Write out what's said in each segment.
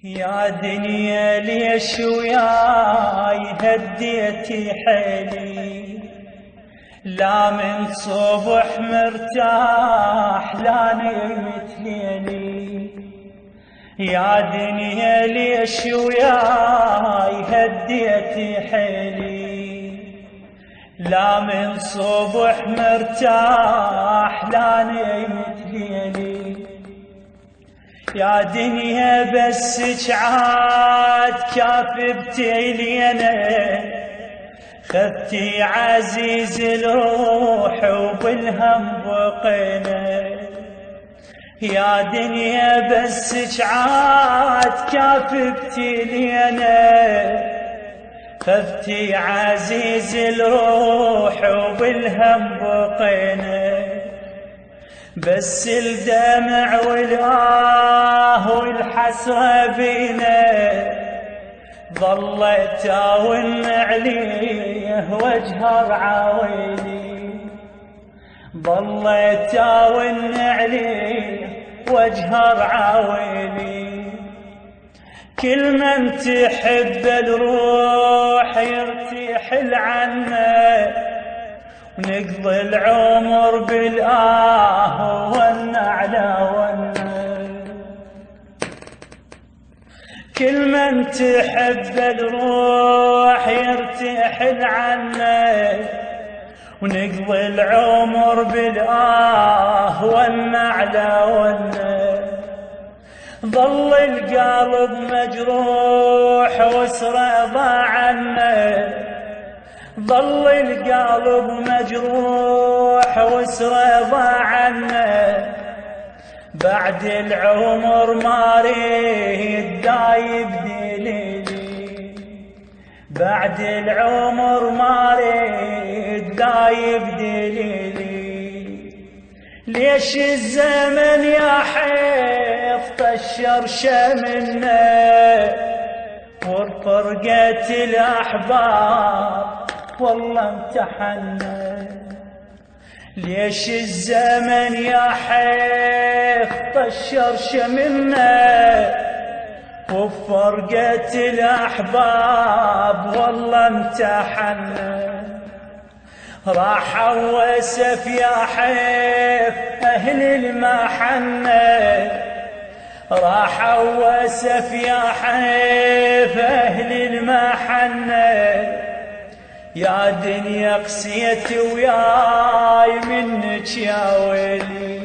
يا دنيا ليش وياي هديتي حيلي، لا من صبح مرتاح لا نمت ليلي. يا دنيا ليش وياي هديتي حيلي، لا من صبح مرتاح لا نمت ليلي. يا دنيا بس عاد كافبتي لينا، خذتي عزيز الروح وبالهم بقينا. يا دنيا بس عاد كافبتي لينا، خذتي عزيز الروح وبالهم بقينا. بس الدمع والآه والحسرة بينا، ظلت أون عليه واجهر عويلي، ظلت أون عليه واجهر عويلي. كل من تحب الروح يرتحل عنه، ونقضي العمر بالآه والنعلى والنعل. كل من تحب الروح يرتحل عنه، ونقضي العمر بالآه والنعلى والنعل. ظل القلب مجروح وسره ضاع عنه، ظل القلب مجروح وسره ضاع عنه. بعد العمر ما ريد دايب دليلي، بعد العمر ما ريد دايب دليلي. ليش الزمن يا حيف طشر شمنا، وفرقة الأحباب والله امتحنا. ليش الزمن يا حيف طشر شمنا، وفرقة الأحباب والله امتحنا. راح وسف يا حيف أهل المحنة، راح وسف يا حيف أهل المحنة. يا دنيا قسيت وياي منك يا ويلي،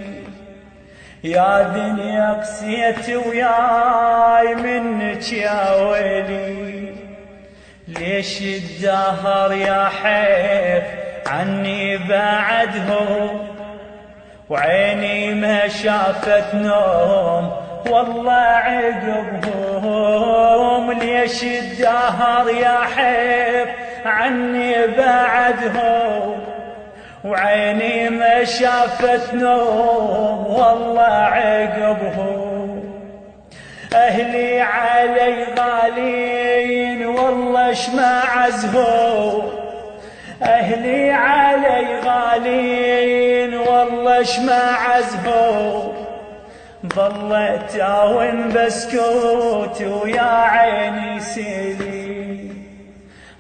يا دنيا قسيت وياي منك يا ويلي. ليش الدهر يا حيف عني بعدهم، وعيني ما شافت نوم والله عقبهم. ليش الدهر يا حيف عني بعدهم، وعيني ما شافت نوم والله عقبهم. أهلي علي غالين والله شما عزهم، أهلي علي غالين والله شما عزهم. ظلت أون بسكوت ويا عيني سيلي،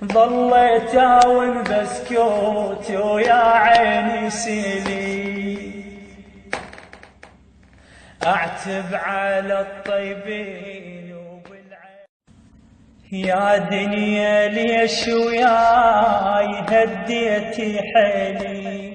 ظلت أون بسكوت ويا عيني سيلي. أعتب على الطيبين وبالعين. يا دنيا ليش وياي هديتي حيلي.